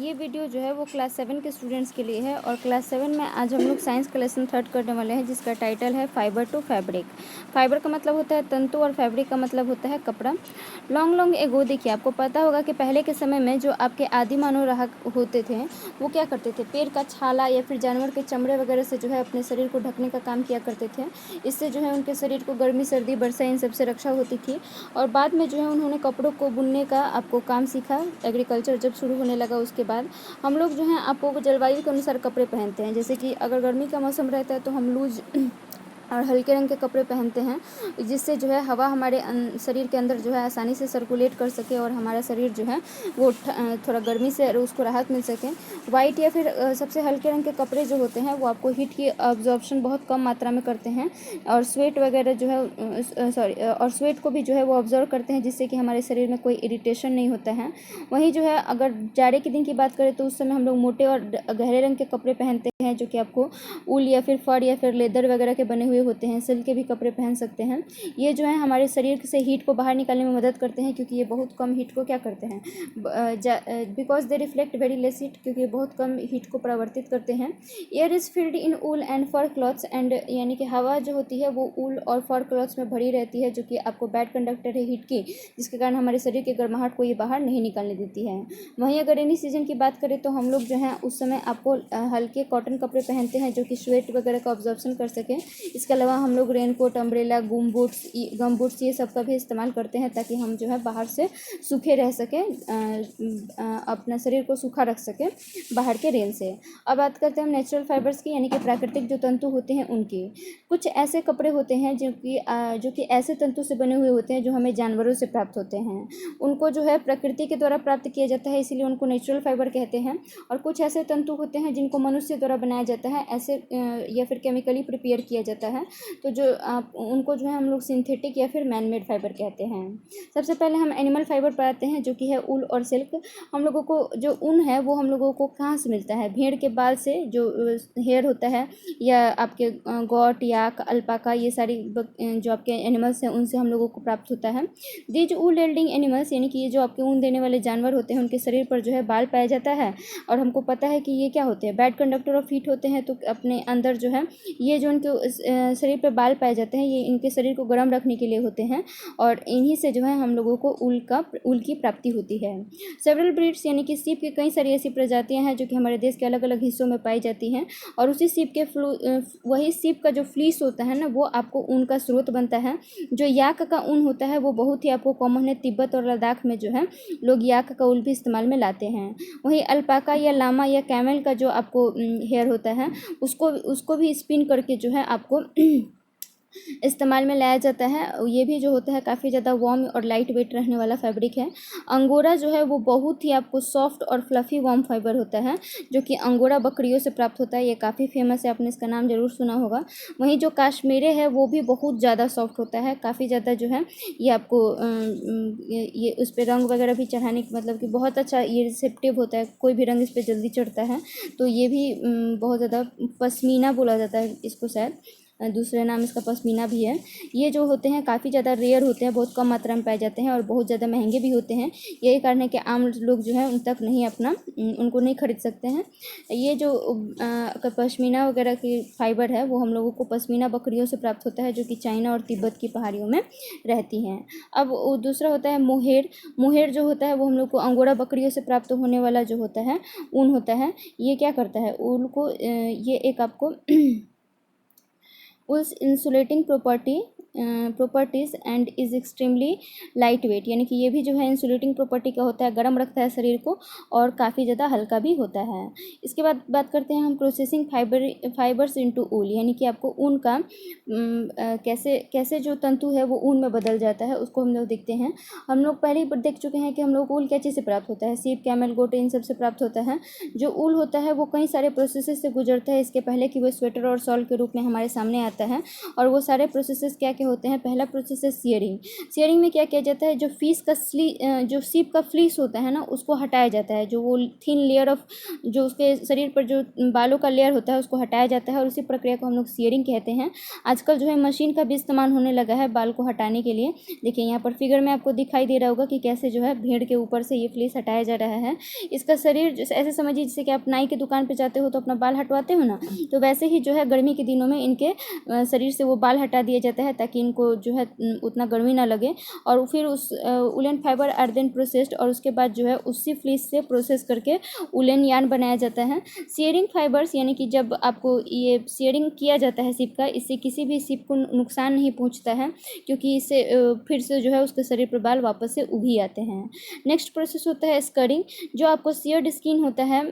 ये वीडियो जो है वो क्लास 7 के स्टूडेंट्स के लिए है और क्लास 7 में आज हम लोग साइंस का लेसन 3 करने वाले हैं जिसका टाइटल है फाइबर टू फैब्रिक। फाइबर का मतलब होता है तंतु और फैब्रिक का मतलब होता है कपड़ा। लॉन्ग एगो देखिए आपको पता होगा कि पहले के समय में जो आपके आदि मानव रहा होते थे वो क्या करते थे, पेड़ का छाला या फिर जानवर के चमड़े वगैरह से जो है अपने शरीर को ढकने का काम किया करते थे। इससे जो है उनके शरीर को गर्मी सर्दी वर्षा इन सबसे रक्षा होती थी। और बाद में जो है उन्होंने कपड़ों को बुनने का आपको काम सीखा। एग्रीकल्चर जब शुरू होने लगा उसके बाद हम लोग जो हैं आपको जलवायु के अनुसार कपड़े पहनते हैं। जैसे कि अगर गर्मी का मौसम रहता है तो हम लूज और हल्के रंग के कपड़े पहनते हैं, जिससे जो है हवा हमारे शरीर के अंदर जो है आसानी से सर्कुलेट कर सके और हमारा शरीर जो है वो थोड़ा गर्मी से उसको राहत मिल सके। वाइट या फिर सबसे हल्के रंग के कपड़े जो होते हैं वो आपको हीट की अब्जॉर्प्शन बहुत कम मात्रा में करते हैं और स्वेट वगैरह जो है और स्वेट को भी जो है वो ऑब्जर्व करते हैं, जिससे कि हमारे शरीर में कोई इरिटेशन नहीं होता है। वहीं जो है अगर जाड़े के दिन की बात करें तो उस समय हम लोग मोटे और गहरे रंग के कपड़े पहनते हैं, जो कि आपको ऊल या फिर फर या फिर लेदर वगैरह के बने हुए होते हैं। सिल्क के भी कपड़े पहन सकते हैं। ये जो है हमारे शरीर से हीट को बाहर निकालने में मदद करते हैं, क्योंकि ये बहुत कम हीट को क्या करते हैं, because they reflect very less heat, क्योंकि ये बहुत कम हीट को परावर्तित करते हैं। Air is filled in wool and fur clothes and, यानी कि हवा जो होती है वो ऊल और फर क्लॉथ्स में भरी रहती है, जो कि आपको बैड कंडक्टर है हीट की, जिसके कारण हमारे शरीर के गर्माहट को ये बाहर नहीं निकालने देती है। वहीं अगर रेनी सीजन की बात करें तो हम लोग जो है उस समय आपको हल्के कॉटन कपड़े पहनते हैं, जो कि स्वेट वगैरह का ऑब्जॉर्प्शन कर सकें। इसके अलावा हम लोग रेनकोट, अम्ब्रेला, गम बूट्स ये सब का भी इस्तेमाल करते हैं, ताकि हम जो है बाहर से सूखे रह सकें, अपना शरीर को सूखा रख सकें बाहर के रेन से। अब बात करते हैं हम नेचुरल फाइबर्स की, यानी कि प्राकृतिक जो तंतु होते हैं उनकी। कुछ ऐसे कपड़े होते हैं जो कि ऐसे तंतु से बने हुए होते हैं जो हमें जानवरों से प्राप्त होते हैं। उनको जो है प्रकृति के द्वारा प्राप्त किया जाता है, इसीलिए उनको नेचुरल फाइबर कहते हैं। और कुछ ऐसे तंतु होते हैं जिनको मनुष्य द्वारा बनाया जाता है, ऐसे या फिर केमिकली प्रिपेयर किया जाता है, तो जो आप उनको जो है हम लोग सिंथेटिक या फिर मैन मेड फाइबर कहते हैं। सबसे पहले हम एनिमल फाइबर पढ़ाते हैं, जो कि है ऊल और सिल्क। हम लोगों को जो ऊन है वो हम लोगों को कहाँ से मिलता है, भेड़ के बाल से जो हेयर होता है, या आपके गौट, याक, अल्पाका, ये सारी जो आपके एनिमल्स हैं उनसे हम लोगों को प्राप्त होता है। दीज ऊल येल्डिंग एनिमल्स, यानी कि ये जो आपके ऊन देने वाले जानवर होते हैं उनके शरीर पर जो है बाल पाया जाता है। और हमको पता है कि ये क्या होते हैं, बैड कंडक्टर ऑफ हीट होते हैं। तो अपने अंदर जो है ये जो उनके शरीर पर बाल पाए जाते हैं, ये इनके शरीर को गर्म रखने के लिए होते हैं, और इन्हीं से जो है हम लोगों को ऊल की प्राप्ति होती है। सेवरल ब्रीड्स, यानी कि सीप की कई सारी ऐसी प्रजातियां हैं जो कि हमारे देश के अलग अलग हिस्सों में पाई जाती हैं। और उसी सीप के वही सीप का जो फ्लीस होता है ना, वो आपको ऊन का स्रोत बनता है। जो याक का ऊन होता है वो बहुत ही आपको कॉमन है, तिब्बत और लद्दाख में जो है लोग याक का ऊन भी इस्तेमाल में लाते हैं। वहीं अल्पाका या लामा या कैमल का जो आपको हेयर होता है उसको भी स्पिन करके जो है आपको इस्तेमाल में लाया जाता है। ये भी जो होता है काफ़ी ज़्यादा वार्म और लाइट वेट रहने वाला फैब्रिक है। अंगोरा जो है वो बहुत ही आपको सॉफ्ट और फ्लफ़ी वार्म फाइबर होता है, जो कि अंगोरा बकरियों से प्राप्त होता है। ये काफ़ी फेमस है, आपने इसका नाम ज़रूर सुना होगा। वहीं जो काश्मीरी है वो भी बहुत ज़्यादा सॉफ्ट होता है, काफ़ी ज़्यादा जो है ये आपको ये उस पर रंग वगैरह भी चढ़ाने की, मतलब कि बहुत अच्छा ये रिसेप्टिव होता है, कोई भी रंग इस पर जल्दी चढ़ता है। तो ये भी बहुत ज़्यादा पश्मीना बोला जाता है इसको, शायद दूसरे नाम इसका पश्मीना भी है। ये जो होते हैं काफ़ी ज़्यादा रेयर होते हैं, बहुत कम मात्रा में पाए जाते हैं और बहुत ज़्यादा महंगे भी होते हैं। यही कारण है कि आम लोग जो है उन तक नहीं उनको नहीं खरीद सकते हैं। ये जो पश्मीना वगैरह की फाइबर है वो हम लोगों को पश्मीना बकरियों से प्राप्त होता है, जो कि चाइना और तिब्बत की पहाड़ियों में रहती हैं। अब दूसरा होता है मोहेर। मोहेर जो होता है वो हम लोग को अंगोरा बकरियों से प्राप्त होने वाला जो होता है ऊन होता है। ये क्या करता है, ऊन को ये एक आपको उस insulating properties and is extremely light weight, यानी कि ये भी जो है इंसुलेटिंग प्रॉपर्टी का होता है, गर्म रखता है शरीर को और काफ़ी ज़्यादा हल्का भी होता है। इसके बाद बात करते हैं हम प्रोसेसिंग फाइबर्स इनटू ऊल, यानी कि आपको ऊन का कैसे जो तंतु है वो ऊन में बदल जाता है, उसको हम लोग देखते हैं। हम लोग पहले ही देख चुके हैं कि हम लोग को ऊल क्या चीज़ से प्राप्त होता है, सीप, कैमल, गोट, इन सब से प्राप्त होता है। जो ऊल होता है वो कई सारे प्रोसेसेस से गुजरता है इसके पहले कि वो स्वेटर और शॉल के रूप में हमारे सामने आता है। और वो सारे प्रोसेसेस क्या के क्या होते हैं। पहला प्रोसेस है सियरिंग। सियरिंग में क्या किया जाता है, जो फिश का जो सीप का फ्लीस होता है ना, उसको हटाया जाता है। जो वो थिन लेयर ऑफ जो उसके शरीर पर जो बालों का लेयर होता है उसको हटाया जाता है, और उसी प्रक्रिया को हम लोग सियरिंग कहते हैं। आजकल जो है मशीन का भी इस्तेमाल होने लगा है बाल को हटाने के लिए। देखिए यहाँ पर फिगर में आपको दिखाई दे रहा होगा कि कैसे जो है भेड़ के ऊपर से ये फ्लीस हटाया जा रहा है। इसका शरीर जैसे ऐसे समझिए जैसे कि आप नाई की दुकान पर जाते हो तो अपना बाल हटवाते हो ना, तो वैसे ही जो है गर्मी के दिनों में इनके शरीर से वो बाल हटा दिया जाता है ताकि इनको जो है उतना गर्मी ना लगे। और फिर उस उलन फाइबर आर देन प्रोसेस्ड, और उसके बाद जो है उसी फ्लीस से प्रोसेस करके उलन यार्न बनाया जाता है। शेयरिंग फाइबर्स यानी कि जब आपको ये शेयरिंग किया जाता है सिप का, इससे किसी भी सिप को नुकसान नहीं पहुंचता है, क्योंकि इससे फिर से जो है उसके शरीर पर बाल वापस से उभी आते हैं। नेक्स्ट प्रोसेस होता है स्करिंग। जो आपको सियर्ड स्किन होता है,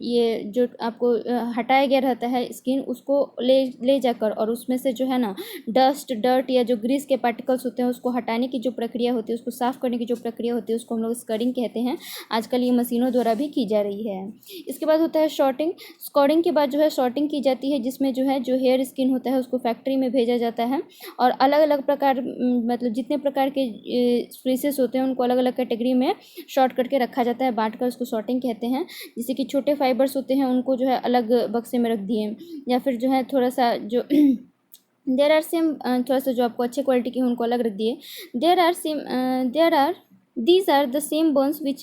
ये जो आपको हटाया गया रहता है स्किन, उसको ले जाकर और उसमें से जो है ना डस्ट डर्ट या जो ग्रीस के पार्टिकल्स होते हैं उसको हटाने की जो प्रक्रिया होती है, उसको साफ करने की जो प्रक्रिया होती है, उसको हम लोग स्करिंग कहते हैं। आजकल ये मशीनों द्वारा भी की जा रही है। इसके बाद होता है शॉर्टिंग। स्कॉर्डिंग के बाद जो है शॉर्टिंग की जाती है, जिसमें जो है जो हेयर स्किन होता है उसको फैक्ट्री में भेजा जाता है, और अलग अलग प्रकार मतलब जितने प्रकार के फ्रीसेस होते हैं उनको अलग अलग कैटेगरी में शॉर्ट करके रखा जाता है, बांट कर उसको शॉर्टिंग कहते हैं। जैसे कि छोटे फाइबर्स होते हैं उनको जो है अलग बक्से में रख दिए, या फिर जो है थोड़ा सा जो देर आर सेम थोड़ा सा जो आपको अच्छे क्वालिटी के हैं उनको अलग रख दिए। There are these are the same bones which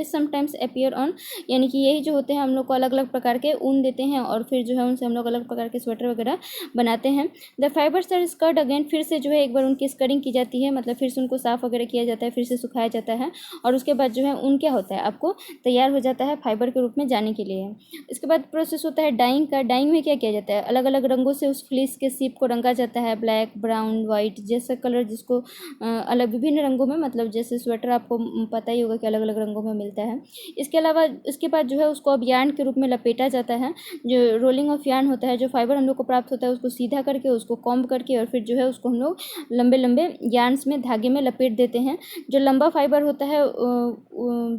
sometimes appear on, यानी कि यही जो होते हैं हम लोग को अलग अलग प्रकार के ऊन देते हैं, और फिर जो है उनसे हम लोग अलग प्रकार के स्वेटर वगैरह बनाते हैं। The fibres are scoured again, फिर से जो है एक बार उनकी स्करिंग की जाती है, मतलब फिर से उनको साफ वगैरह किया जाता है, फिर से सुखाया जाता है, और उसके बाद जो है ऊन क्या होता है आपको तैयार हो जाता है फाइबर के रूप में जाने के लिए। इसके बाद प्रोसेस होता है डाइंग का। डाइंग में क्या किया जाता है, अलग अलग रंगों से उस फ्लीस के सीप को रंगा जाता है, ब्लैक, ब्राउन, वाइट, जैसा कलर जिसको अलग विभिन्न रंगों में, मतलब जैसे स्वेटर आपको पता ही होगा कि अलग अलग रंगों में मिलता है। इसके अलावा इसके बाद जो है उसको अब यार्न के रूप में लपेटा जाता है। जो रोलिंग ऑफ यार्न होता है, जो फाइबर हम लोग को प्राप्त होता है उसको सीधा करके उसको कॉम्ब करके और फिर जो है उसको हम लोग लंबे लंबे यार्न्स में धागे में लपेट देते हैं। जो लंबा फाइबर होता है,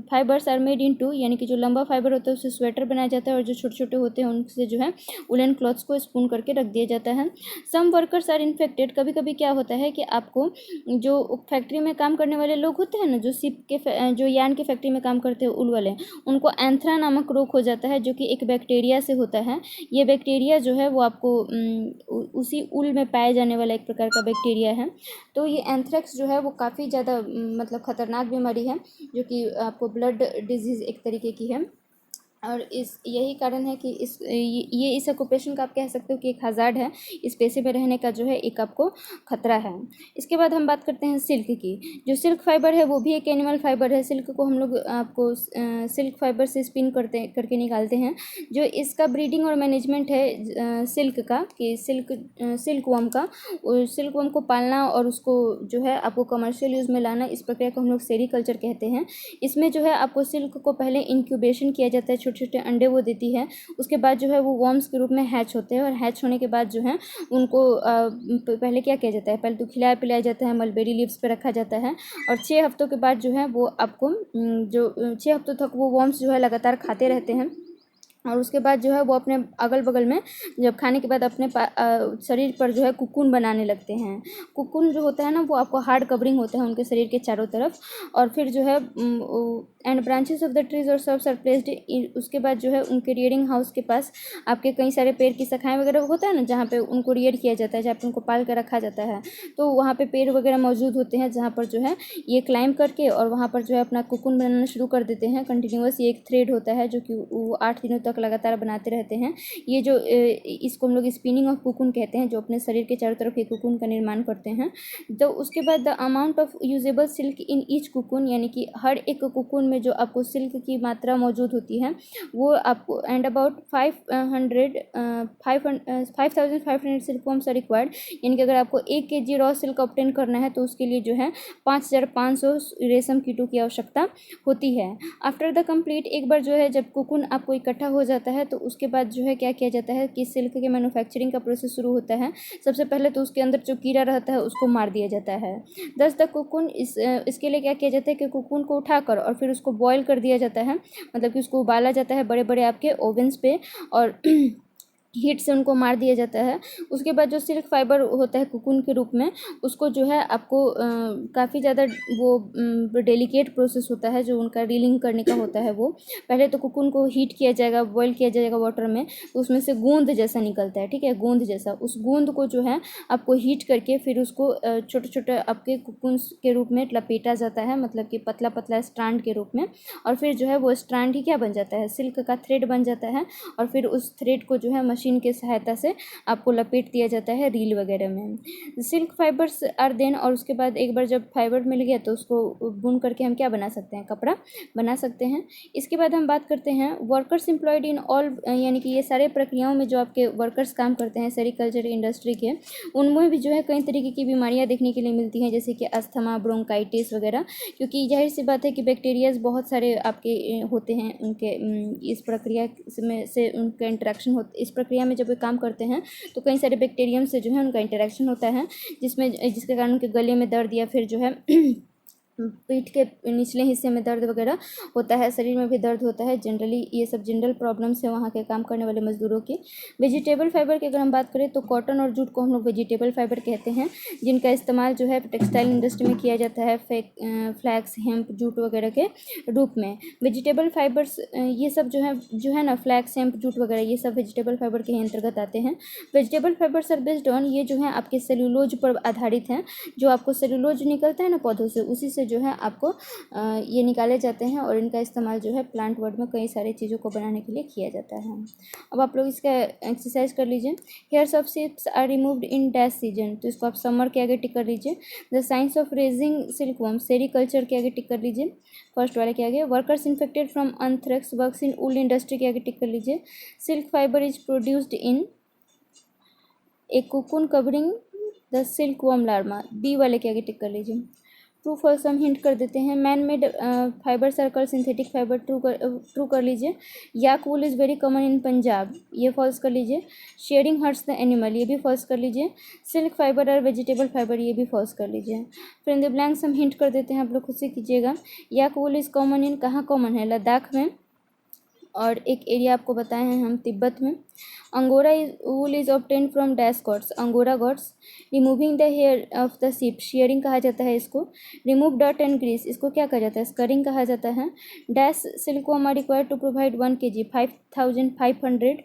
fibres are made into, यानी कि जो लंबा फाइबर होता है उससे स्वेटर बनाया जाता है, और जो छोटे छोटे होते हैं उनसे जो है उलन क्लॉथ्स को स्पून करके रख दिया जाता है। Some workers are infected. कभी कभी क्या होता है कि आपको जो फैक्ट्री में काम करने वाले लोग होते हैं ना, जो सिप के जो यार्न के फैक्ट्री में काम करते हैं उल वाले, उनको एंथ्रा नामक रोग हो जाता है, जो कि एक बैक्टीरिया से होता है। ये बैक्टीरिया जो है वो आपको उसी उल में पाए जाने वाला एक प्रकार का बैक्टीरिया है। तो ये एंथ्रेक्स जो है वो काफ़ी ज़्यादा मतलब ख़तरनाक बीमारी है, जो कि आपको ब्लड डिजीज़ एक तरीके की है, और यही कारण है कि ये इस ऑक्यूपेशन का आप कह सकते हो कि एक हज़ार्ड है। इस पेशे में रहने का जो है एक आपको खतरा है। इसके बाद हम बात करते हैं सिल्क की। जो सिल्क फाइबर है वो भी एक एनिमल फाइबर है। सिल्क को हम लोग आपको सिल्क फाइबर से स्पिन करके निकालते हैं। जो इसका ब्रीडिंग और मैनेजमेंट है सिल्क का, कि सिल्क वर्म का, सिल्क वर्म को पालना और उसको जो है आपको कमर्शियल यूज़ में लाना, इस प्रक्रिया को हम लोग सेरीकल्चर कहते हैं। इसमें जो है आपको सिल्क को पहले इंक्यूबेशन किया जाता है, छोटे छोटे अंडे वो देती है, उसके बाद जो है वो वर्म्स के रूप में हैच होते हैं, और हैच होने के बाद जो है उनको पहले क्या किया जाता है, पहले तो खिलाया पिलाया जाता है, मलबेरी लीव्स पे रखा जाता है, और 6 हफ्तों के बाद जो है वो आपको जो 6 हफ्तों तक वो वर्म्स जो है लगातार खाते रहते हैं, और उसके बाद जो है वो अपने अगल बगल में जब खाने के बाद अपने शरीर पर जो है कुकुन बनाने लगते हैं। कुकुन जो होता है ना वो आपको हार्ड कवरिंग होता है उनके शरीर के चारों तरफ, और फिर जो है and branches of the trees और सर्व्स आर प्लेस्ड। उसके बाद जो है उनके रियरिंग हाउस के पास आपके कई सारे पेड़ की शाखाएं वगैरह होता है ना, जहाँ पे उनको रियर किया जाता है, जहाँ पे उनको पाल कर रखा जाता है, तो वहाँ पे पेड़ वगैरह मौजूद होते हैं, जहाँ पर जो है ये क्लाइंब करके और वहाँ पर जो है अपना कुकुन बनाना शुरू कर देते हैं। कंटिन्यूअस ये एक थ्रेड होता है जो कि वो 8 दिनों तक लगातार बनाते रहते हैं। ये जो इसको हम लोग स्पिनिंग ऑफ कुकुन कहते हैं, जो अपने शरीर के चारों तरफ एक कुकुन का निर्माण करते हैं। तो उसके बाद the amount of usable silk in each cocoon, यानी कि हर एक कुकुन में जो आपको सिल्क की मात्रा मौजूद होती है वो आपको and about 5500 silk worms are required, यानी कि अगर आपको 1 kg रॉ सिल्क ऑब्टेन करना है तो उसके लिए जो है 5500 रेशम कीटों की आवश्यकता होती है। आफ्टर द कंप्लीट, एक बार जो है जब कुकुन आपको इकट्ठा हो जाता है तो उसके बाद जो है क्या किया जाता है कि सिल्क के मैन्युफैक्चरिंग का प्रोसेस शुरू होता है। सबसे पहले तो उसके अंदर जो कीड़ा रहता है उसको मार दिया जाता है। दस द कुकुन, इसके लिए क्या किया जाता है कि कुकुन को उठाकर और फिर उसको बॉयल कर दिया जाता है, मतलब कि उसको उबाला जाता है बड़े बड़े आपके ओवन्स पे, और हीट से उनको मार दिया जाता है। उसके बाद जो सिल्क फाइबर होता है कोकून के रूप में, उसको जो है आपको काफ़ी ज़्यादा वो डेलिकेट प्रोसेस होता है जो उनका रीलिंग करने का होता है। वो पहले तो कोकून को हीट किया जाएगा, बॉईल किया जाएगा वाटर में, तो उसमें से गोंद जैसा निकलता है, ठीक है, गोंद जैसा। उस गोंद को जो है आपको हीट करके फिर उसको छोटे छोटे आपके कोकून के रूप में लपेटा जाता है, मतलब कि पतला पतला स्ट्रैंड के रूप में। और फिर जो है वो स्ट्रैंड ही क्या बन जाता है, सिल्क का थ्रेड बन जाता है। और फिर उस थ्रेड को जो है मशीन के सहायता से आपको लपेट दिया जाता है रील वगैरह में। सिल्क फाइबर्स आर देन, और उसके बाद एक बार जब फाइबर मिल गया तो उसको बुन करके हम क्या बना सकते हैं, कपड़ा बना सकते हैं। इसके बाद हम बात करते हैं वर्कर्स एम्प्लॉयड इन ऑल, यानी कि ये सारे प्रक्रियाओं में जो आपके वर्कर्स काम करते हैं सेरिकल्चर इंडस्ट्री के, उनमें भी जो है कई तरीके की बीमारियां देखने के लिए मिलती हैं, जैसे कि अस्थमा, ब्रोंकाइटिस वगैरह। क्योंकि जाहिर सी बात है कि बैक्टीरियाज बहुत सारे आपके होते हैं उनके इस प्रक्रिया में से उनका इंटरेक्शन हो, इस प्रक्रिया में जब वे काम करते हैं तो कई सारे बैक्टीरियम से जो है उनका इंटरेक्शन होता है, जिसके कारण उनके गले में दर्द या फिर जो है पीठ के निचले हिस्से में दर्द वगैरह होता है, शरीर में भी दर्द होता है। जनरली ये सब जनरल प्रॉब्लम्स है वहाँ के काम करने वाले मजदूरों की। वेजिटेबल फाइबर की अगर हम बात करें तो कॉटन और जूट को हम लोग वेजिटेबल फाइबर कहते हैं, जिनका इस्तेमाल जो है टेक्सटाइल इंडस्ट्री में किया जाता है फ्लैक्स, हेम्प, जूट वगैरह के रूप में। वेजिटेबल फाइबर्स ये सब जो है ना, फ्लैक्स, हेम्प, जूट वगैरह, ये सब वेजिटेबल फाइबर के ही अंतर्गत आते हैं। Vegetable fibres are based on, ये जो है आपके सेलुलोज पर आधारित हैं। जो आपको सेलुलोज निकलता है ना पौधों से, उसी से जो है आपको ये निकाले जाते हैं, और इनका इस्तेमाल जो है प्लांट वर्ल्ड में कई सारी चीज़ों को बनाने के लिए किया जाता है। अब आप लोग इसका एक्सरसाइज कर लीजिए। Hairs of sheeps are removed in dash season, तो इसको आप समर के आगे टिक कर लीजिए। The science of raising silkworm, sericulture के आगे टिक कर लीजिए, फर्स्ट वाले के आगे। Workers infected from anthrax works in wool industry के आगे टिक कर लीजिए। Silk fibre is produced in a cocoon covering the silkworm larva, B वाले के आगे टिक कर लीजिए। ट्रू फॉल्स हम हिंट कर देते हैं। Man made fibre circle synthetic fibre, true कर लीजिए। Yak wool is very common in Punjab, ये फॉल्स कर लीजिए। शेयरिंग हर्ट्स द एनिमल, ये भी फॉल्स कर लीजिए। सिल्क फाइबर और वेजिटेबल फाइबर, ये भी फॉल्स कर लीजिए। फिर इन द ब्लैंक्स हम हिंट कर देते हैं, आप लोग खुद से कीजिएगा। याक वूल इज़ कॉमन इन, कहाँ कॉमन है, लद्दाख में, और एक एरिया आपको बताए हैं हम तिब्बत में। Angora wool is obtain from dash goats, angora goats. Removing the hair of the sheep, shearing कहा जाता है इसको। रिमूव डॉट एंड ग्रीस, इसको क्या कहा जाता है, स्करिंग कहा जाता है। Dash silkworm are required to provide 1 kg 5500।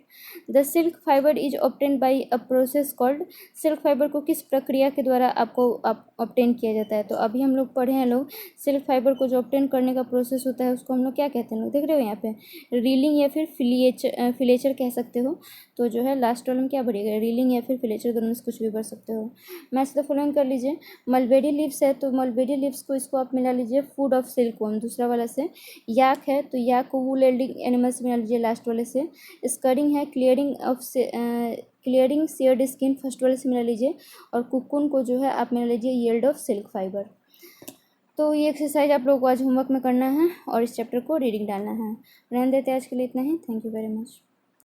The silk fibre is obtain by a process called, silk fibre को किस प्रक्रिया के द्वारा आपको ऑब्टेन किया जाता है। तो अभी हम लोग पढ़े हैं लोग, सिल्क फाइबर को जो ऑब्टेन करने का प्रोसेस होता है उसको हम लोग क्या कहते हैं, लोग देख रहे हो यहाँ पे, रीलिंग या फिर फिलेचर कह सकते हो। तो जो है लास्ट वाला में क्या बढ़ेगा, रीलिंग या फिर फिलेचर, दोनों में से कुछ भी बढ़ सकते हो। मैच द फॉलोइंग कर लीजिए। मलबेरी लीव्स है तो मलबेरी लीव्स को इसको आप मिला लीजिए फूड ऑफ सिल्कवर्म, दूसरा वाला से। याक है तो याक को वूल एल्डिंग एनिमल से मिला लीजिए, लास्ट वाले से। स्करिंग है क्लियरिंग शेयर्ड स्किन, फर्स्ट वाले से मिला लीजिए। और कुकुन को जो है आप मिला लीजिए येल्ड ऑफ सिल्क फाइबर। तो ये एक्सरसाइज आप लोगों को आज होमवर्क में करना है और इस चैप्टर को रीडिंग डालना है। रहने देते आज के लिए इतना ही। Thank you very much.